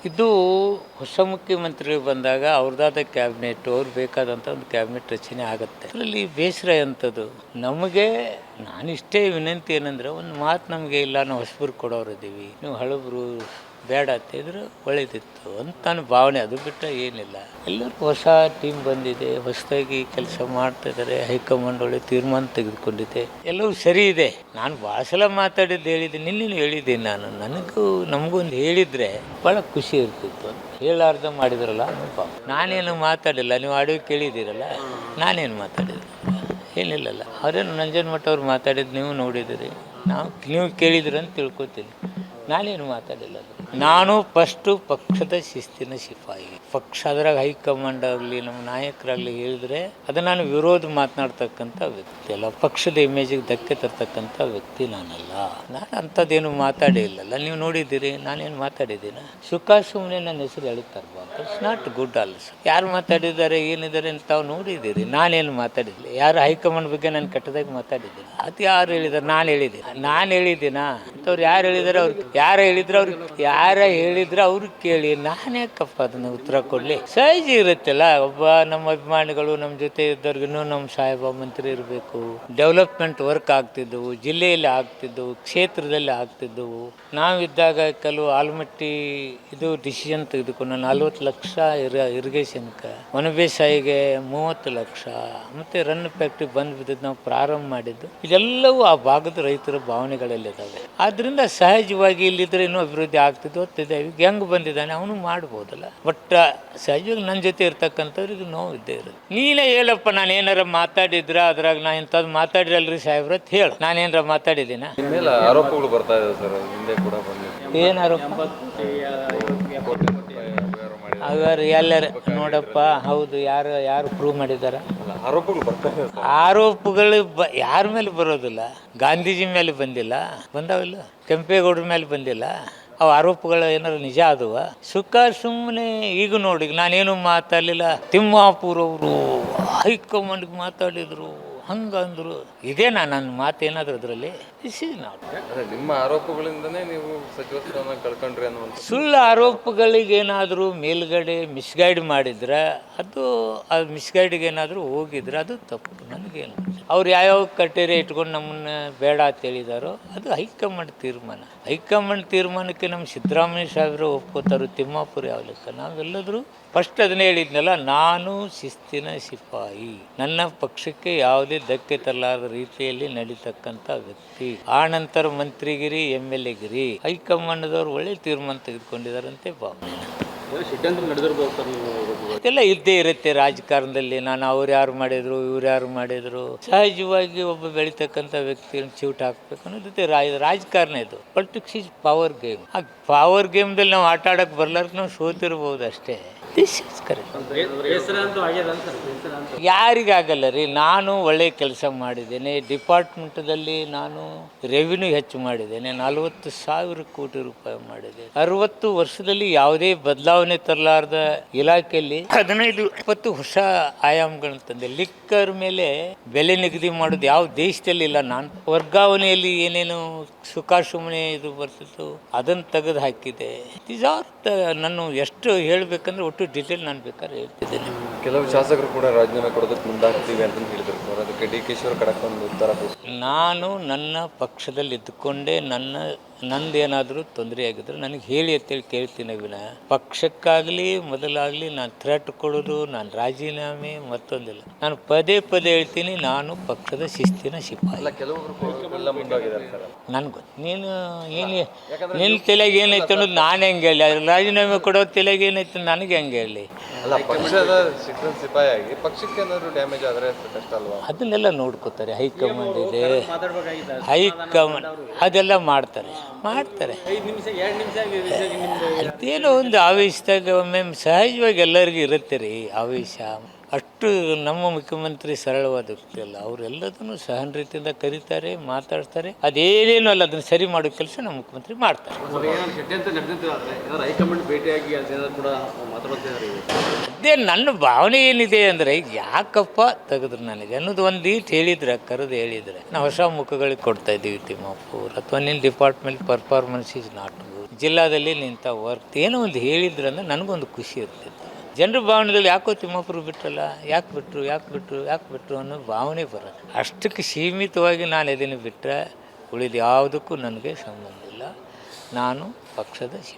ಇದು ಹೊಸ ಮುಖ್ಯಮಂತ್ರಿಗಳು ಬಂದಾಗ ಅವ್ರದ್ದಾದ ಕ್ಯಾಬಿನೆಟ್ ಅವ್ರು ಬೇಕಾದಂಥ ಒಂದು ಕ್ಯಾಬಿನೆಟ್ ರಚನೆ ಆಗುತ್ತೆ. ಅದರಲ್ಲಿ ಬೇಸರ ಎಂಥದ್ದು ನಮಗೆ ನಾನಿಷ್ಟೇ ವಿನಂತಿ ಏನಂದರೆ ಒಂದು ಮಾತು ನಮಗೆ ಇಲ್ಲ, ನಾವು ಹೊಸಬ್ರು ಕೊಡೋರಿದ್ದೀವಿ, ನೀವು ಹಳಬ್ರು ಬೇಡ ಅಂತಿದ್ರು ಒಳ್ಳೇದಿತ್ತು ಅಂತ ನನ್ನ ಭಾವನೆ. ಅದು ಬಿಟ್ಟರೆ ಏನಿಲ್ಲ. ಎಲ್ಲರಿಗೂ ಹೊಸ ಟೀಮ್ ಬಂದಿದೆ, ಹೊಸದಾಗಿ ಕೆಲಸ ಮಾಡ್ತಾಯಿದ್ದಾರೆ, ಹೈಕಮಾಂಡ್ ಒಳ್ಳೆ ತೀರ್ಮಾನ ತೆಗೆದುಕೊಂಡಿದೆ, ಎಲ್ಲವೂ ಸರಿ ಇದೆ. ನಾನು ಭಾಳ ಸಲ ಮಾತಾಡಿದ್ದು ಹೇಳಿದ್ದೀನಿ, ನಿನ್ನೇನು ಹೇಳಿದ್ದೀನಿ ನಾನು. ನಮಗೊಂದು ಹೇಳಿದರೆ ಭಾಳ ಖುಷಿ ಇರ್ತಿತ್ತು ಅಂತ. ಹೇಳಾರ್ದ ಮಾಡಿದ್ರಲ್ಲ ಪಾಪ. ನಾನೇನು ಮಾತಾಡಿಲ್ಲ, ನೀವು ಆಡಿಯೋ ಕೇಳಿದ್ದೀರಲ್ಲ, ನಾನೇನು ಮಾತಾಡಿದ್ರು ಏನಿಲ್ಲಲ್ಲ. ಅವರೇನು ನಂಜನಮಠ ಅವ್ರು ಮಾತಾಡಿದ್ದು ನೀವು ನೋಡಿದ್ದೀರಿ, ನೀವು ಕೇಳಿದ್ರಿ ಅಂತ ತಿಳ್ಕೊತೀನಿ. ನಾನೇನು ಮಾತಾಡಿಲ್ಲ. ನಾನು ಫಸ್ಟು ಪಕ್ಷದ ಶಿಸ್ತಿನ ಸಿಪಾಯಿ. ಪಕ್ಷ ಅದ್ರಾಗ ಹೈಕಮಾಂಡ್ ಆಗಲಿ ನಮ್ಮ ನಾಯಕರಾಗಲಿ ಹೇಳಿದರೆ ಅದು ನಾನು ವಿರೋಧ ಮಾತನಾಡ್ತಕ್ಕಂಥ ವ್ಯಕ್ತಿ ಅಲ್ಲ, ಪಕ್ಷದ ಇಮೇಜಿಗೆ ಧಕ್ಕೆ ತರ್ತಕ್ಕಂಥ ವ್ಯಕ್ತಿ ನಾನಲ್ಲ. ನಾನು ಅಂಥದ್ದೇನು ಮಾತಾಡೇ ಇಲ್ಲಲ್ಲ, ನೀವು ನೋಡಿದ್ದೀರಿ. ನಾನೇನು ಮಾತಾಡಿದ್ದೀನ? ಸುಖ ಸುಮ್ಮನೆ ನನ್ನ ಹೆಸರು ಹೇಳ್ತಾರಬಾರ್ದು. It's not good also. ಯಾರು ಮಾತಾಡಿದ್ದಾರೆ ಏನಿದ್ದಾರೆ ಅಂತ ತಾವು ನೋಡಿದ್ದೀರಿ. ನಾನೇನು ಮಾತಾಡಿಲ್ಲ. ಯಾರು ಹೈಕಮಾಂಡ್ ಬಗ್ಗೆ ನಾನು ಕೆಟ್ಟದಾಗಿ ಮಾತಾಡಿದ್ದೀನಿ? ಅದು ಯಾರು ಹೇಳಿದ್ದಾರೆ? ನಾನು ಹೇಳಿದ್ದೀನಾ ಅಂಥವ್ರು ಯಾರು ಹೇಳಿದ್ದಾರೆ? ಯಾರ ಹೇಳಿದ್ರೆ ಅವ್ರಿಗೆ ಕೇಳಿ. ನಾನೇ ಕಪ್ಪ ಅದನ್ನು ಉತ್ತರ ಕೊಡಲಿ? ಸಹಜ ಇರುತ್ತಲ್ಲ, ಒಬ್ಬ ನಮ್ಮ ಅಭಿಮಾನಿಗಳು ನಮ್ಮ ಜೊತೆ ಇದ್ದವ್ರಿಗೂ ನಮ್ಮ ಸಾಹೇಬ ಮಂತ್ರಿ ಇರಬೇಕು. ಡೆವಲಪ್ಮೆಂಟ್ ವರ್ಕ್ ಆಗ್ತಿದ್ದವು, ಜಿಲ್ಲೆಯಲ್ಲಿ ಆಗ್ತಿದ್ದವು, ಕ್ಷೇತ್ರದಲ್ಲಿ ಆಗ್ತಿದ್ದವು. ನಾವಿದ್ದಾಗ ಕೆಲವು ಆಲ್ಮಟ್ಟಿ ಇದು ಡಿಸಿಷನ್ ತೆಗೆದುಕೊಂಡು 40 ಲಕ್ಷ ಇರಿಗೇಷನ್ಗೆ, ಒಣ ಬೇಸಾಯಿಗೆ 30 ಲಕ್ಷ, ಮತ್ತು ರನ್ ಫ್ಯಾಕ್ಟ್ರಿ ಬಂದು ಬಿದ್ದದ್ದು ನಾವು ಪ್ರಾರಂಭ ಮಾಡಿದ್ದು. ಇದೆಲ್ಲವೂ ಆ ಭಾಗದ ರೈತರ ಭಾವನೆಗಳಲ್ಲಿದ್ದಾವೆ. ಆದ್ದರಿಂದ ಸಹಜವಾಗಿ ಇಲ್ಲಿದ್ದರೆ ಇನ್ನೂ ಅಭಿವೃದ್ಧಿ ಆಗ್ತಿದ್ದು ಹೊತ್ತಿದೆ. ಈಗ ಹೆಂಗೆ ಬಂದಿದ್ದಾನೆ ಅವನು ಮಾಡ್ಬೋದಲ್ಲ. ಬಟ್ ಸಹಜವಾಗಿ ನನ್ನ ಜೊತೆ ಇರ್ತಕ್ಕಂಥವ್ರಿಗೆ ನೋವು ಇದ್ದೇ ಇರುತ್ತೆ. ನೀನೇ ಹೇಳಪ್ಪ, ನಾನು ಏನಾರ ಮಾತಾಡಿದ್ರ ಅದ್ರಾಗ ನಾ ಇಂಥದ್ದು ಮಾತಾಡಿರಲ್ರಿ ಸಾಹೇಬ್ರತ್ ಹೇಳು. ನಾನೇನಾರ ಮಾತಾಡಿದ್ದೀನ? ಆರೋಪಗಳು ಬರ್ತಾ ಇದೆ ಸರ್, ಹಿಂದೆ ಕೂಡ ಬಂದಿದೆ. ಏನು ಆರೋಪ? ಅವರು ಎಲ್ಲರ ನೋಡಪ್ಪ, ಹೌದು, ಯಾರು ಪ್ರೂವ್ ಮಾಡಿದಾರ? ಆರೋಪಗಳು ಬರ್ತಾ ಇದೆ. ಆರೋಪಗಳು ಯಾರ ಮೇಲೆ ಬರೋದಿಲ್ಲ? ಗಾಂಧೀಜಿ ಮೇಲೆ ಬಂದಿಲ್ಲ, ಬಂದಾವಿಲ್ಲ. ಕೆಂಪೇಗೌಡರ ಮೇಲೆ ಬಂದಿಲ್ಲ. ಅವು ಆರೋಪಗಳು ಏನಾರು ನಿಜ ಆದವ? ಸುಖ ಸುಮ್ಮನೆ ಈಗ ನೋಡಿ, ನಾನೇನು ಮಾತಾಡಲಿಲ್ಲ. ತಿಮ್ಮಾಪುರವರು ಹೈಕಮಾಂಡ್ಗೆ ಮಾತಾಡಿದರು, ಹಂಗಂದ್ರು. ಇದೇನಾ ನನ್ನ ಮಾತೇನಾದ್ರು ಅದರಲ್ಲಿ? ನಿಮ್ಮ ಆರೋಪಗಳಿಂದನೇ ನೀವು ಸಚಿವ ಸ್ಥಾನ ಕಳ್ಕೊಂಡ್ರಿ ಅನ್ನುವಂಥ ಸುಳ್ಳು ಆರೋಪಗಳಿಗೇನಾದರೂ ಮೇಲ್ಗಡೆ ಮಿಸ್ಗೈಡ್ ಮಾಡಿದ್ರೆ ಅದು ಮಿಸ್ಗೈಡಿಗೆ ಏನಾದರೂ ಹೋಗಿದ್ರೆ ಅದು ತಪ್ಪು. ನನಗೇನು, ಅವ್ರು ಯಾವ್ಯಾವ ಕ್ರೈಟೀರಿಯಾ ಇಟ್ಕೊಂಡು ನಮ್ಮನ್ನು ಬೇಡ ಅಂತ ಹೇಳಿದಾರೋ ಅದು ಹೈಕಮಾಂಡ್ ತೀರ್ಮಾನ. ಹೈಕಮಾಂಡ್ ತೀರ್ಮಾನಕ್ಕೆ ನಮ್ಮ ಸಿದ್ದರಾಮಯ್ಯ ಸಾಹೇಬರು ಒಪ್ಕೋತಾರೋ, ತಿಮ್ಮಾಪುರ ಯಾವ ಲೆಕ್ಕ? ನಾವೆಲ್ಲದರೂ ಫಸ್ಟ್ ಅದನ್ನೇ ಹೇಳಿದ್ನಲ್ಲ, ನಾನು ಶಿಸ್ತಿನ ಸಿಪಾಯಿ. ನನ್ನ ಪಕ್ಷಕ್ಕೆ ಯಾವುದೇ ಧಕ್ಕೆ ತರಲಾರದ ರೀತಿಯಲ್ಲಿ ನಡೀತಕ್ಕಂಥ ವ್ಯಕ್ತಿ. ಆ ನಂತರ ಮಂತ್ರಿಗಿರಿ, MLA ಗಿರಿ, ಹೈಕಮಾಂಡ್ದವ್ರು ಒಳ್ಳೆ ತೀರ್ಮಾನ ತೆಗೆದುಕೊಂಡಿದ್ದಾರಂತೆ ಭಾವನೆ. ಅದೆಲ್ಲ ಇದ್ದೇ ಇರುತ್ತೆ ರಾಜಕಾರಣದಲ್ಲಿ. ನಾನು ಅವ್ರು ಯಾರು ಮಾಡಿದ್ರು, ಇವ್ರು ಯಾರು ಮಾಡಿದ್ರು, ಸಹಜವಾಗಿ ಒಬ್ಬ ಬೆಳೀತಕ್ಕಂಥ ವ್ಯಕ್ತಿಯನ್ನು ಚಿವುಟ್ ಹಾಕ್ಬೇಕು ಅನ್ನೋದು ರಾಜಕಾರಣ. ಇದು ಪೊಲಿಟಿಕ್ಸ್ ಈಸ್ ಪವರ್ ಗೇಮ್. ಆ ಪವರ್ ಗೇಮ್ದಲ್ಲಿ ನಾವು ಆಟ ಆಡೋಕ್ಕೆ ಬರ್ಲಾರ್ದು ನಾವು ಸೋತಿರ್ಬೋದು ಅಷ್ಟೇ. This is correct. ಯಾರಿಗಾಗಲ್ಲ ರೀ. ನಾನು ಒಳ್ಳೆ ಕೆಲಸ ಮಾಡಿದ್ದೇನೆ. ಡಿಪಾರ್ಟ್ಮೆಂಟದಲ್ಲಿ ನಾನು ರೆವಿನ್ಯೂ ಹೆಚ್ಚು ಮಾಡಿದ್ದೇನೆ. 40,000 ಕೋಟಿ ರೂಪಾಯಿ ಮಾಡಿದೆ. 60 ವರ್ಷದಲ್ಲಿ ಯಾವುದೇ ಬದಲಾವಣೆ ತರಲಾರ್ದ ಇಲಾಖೆಯಲ್ಲಿ 15-20 ಹೊಸ ಆಯಾಮಗಳನ್ನು ತಂದೆ. ಲಿಕ್ಕರ್ ಮೇಲೆ ಬೆಲೆ ನಿಗದಿ ಮಾಡೋದು ಯಾವ ದೇಶದಲ್ಲಿ ಇಲ್ಲ. ನಾನು ವರ್ಗಾವಣೆಯಲ್ಲಿ ಏನೇನು ಸುಖ ಸುಮ್ಮನೆ ಇದು ಬರ್ತಿತ್ತು ಅದನ್ನು ತೆಗೆದು ಹಾಕಿದೆ. ನಾನು ಎಷ್ಟು ಹೇಳಬೇಕಂದ್ರೆ ಒಟ್ಟು ಡೀಟೇಲ್ ನಾನು ಬೇಕಾದ್ರೆ ಹೇಳ್ತಿದ್ದೇನೆ. ಕೆಲವು ಶಾಸಕರು ಕೂಡ ರಾಜೀನಾಮೆ ಕೊಡೋದಕ್ಕೆ ಮುಂದಾಗ್ತೀವಿ ಅಂತ ಹೇಳಿದ್ರು ಸರ್. ಅದಕ್ಕೆ DK ಕಡಕ್ ಒಂದು ಉತ್ತರ. ನಾನು ನನ್ನ ಪಕ್ಷದಲ್ಲಿ ಇದ್ದುಕೊಂಡೇ ನಂದೇನಾದರೂ ತೊಂದರೆ ಆಗಿದ್ರೆ ನನಗೆ ಹೇಳಿ ಅಂತೇಳಿ ಕೇಳ್ತೀನಿ ವಿನಃ ಪಕ್ಷಕ್ಕಾಗಲಿ ಮೊದಲಾಗಲಿ ನಾನು ಥ್ರೆಟ್ ಕೊಡೋದು, ನಾನು ರಾಜೀನಾಮೆ ಮತ್ತೊಂದಿಲ್ಲ. ನಾನು ಪದೇ ಹೇಳ್ತೀನಿ, ನಾನು ಪಕ್ಷದ ಶಿಸ್ತಿನ ಸಿಪಾಯಿ. ನನಗೆ ಗೊತ್ತು. ನಿನ್ನ ತಲೆಗೆ ಏನೈತೆ ಅನ್ನೋದು ನಾನು ಹೆಂಗೆ ಹೇಳಿ? ರಾಜೀನಾಮೆ ಕೊಡೋ ತಲೆಗೆ ಏನೈತೆ ನನಗೆ ಹೆಂಗೆ ಹೇಳಿ? ಪಕ್ಷದ ಶಿಸ್ತಿನ ಸಿಪಾಯಿ ಆಗಿ ಪಕ್ಷಕ್ಕೆ ಏನಾದರೂ ಡ್ಯಾಮೇಜ್ ಆದರೆ ಕಷ್ಟ ಅಲ್ವಾ? ಅದನ್ನೆಲ್ಲ ನೋಡ್ಕೋತಾರೆ. ಹೈಕಮಾಂಡ್ ಇದೆ, ಹೈಕಮಾಂಡ್ ಅದೆಲ್ಲ ಮಾಡ್ತಾರೆ. ಅದೇನೋ ಒಂದು ಆವೇಶದಾಗ ಒಮ್ಮೆ ಸಹಜವಾಗಿ ಎಲ್ಲರಿಗೂ ಇರುತ್ತೆ ರೀ ಆವೇಶ. ಅಷ್ಟು ನಮ್ಮ ಮುಖ್ಯಮಂತ್ರಿ ಸರಳವಾದ ವ್ಯಕ್ತಿ ಅಲ್ಲ. ಅವರೆಲ್ಲದನ್ನು ಸಹನ ರೀತಿಯಿಂದ ಕರೀತಾರೆ, ಮಾತಾಡ್ತಾರೆ. ಅದೇನೇನು ಅಲ್ಲ, ಅದನ್ನು ಸರಿ ಮಾಡೋ ಕೆಲಸ ನಮ್ಮ ಮುಖ್ಯಮಂತ್ರಿ ಮಾಡ್ತಾರೆ. ಅದೇ ನನ್ನ ಭಾವನೆ ಏನಿದೆ ಅಂದರೆ, ಯಾಕಪ್ಪ ತೆಗೆದ್ರು ನನಗೆ ಅನ್ನೋದು ಒಂದು ಈಟ್ ಹೇಳಿದ್ರೆ, ಕರೆದು ಹೇಳಿದರೆ ನಾವು ಹೊಸ ಮುಖಗಳಿಗೆ ಕೊಡ್ತಾ ಇದ್ದೀವಿ ತಿಮ್ಮಾಪುರ, ಅಥವಾ ನಿನ್ನ department performance is not good, ಜಿಲ್ಲಾದಲ್ಲಿ ನಿಂತ ವರ್ಕ್ ಏನೋ ಒಂದು ಹೇಳಿದ್ರಂದ್ರೆ ನನಗೊಂದು ಖುಷಿ ಇರ್ತಿತ್ತು. ಜನರ ಭಾವನೆದಲ್ಲಿ ಯಾಕೋ ತಿಮ್ಮಾಪುರ ಬಿಟ್ಟರಲ್ಲ, ಯಾಕೆ ಬಿಟ್ಟರು ಅನ್ನೋ ಭಾವನೆ ಬರೋದು. ಅಷ್ಟಕ್ಕೆ ಸೀಮಿತವಾಗಿ ನಾನು ಇದನ್ನು ಬಿಟ್ಟರೆ ಉಳಿದು ಯಾವುದಕ್ಕೂ ನನಗೆ ಸಂಬಂಧ ಇಲ್ಲ. ನಾನು ಪಕ್ಷದ ಶಿಫಾರಸು.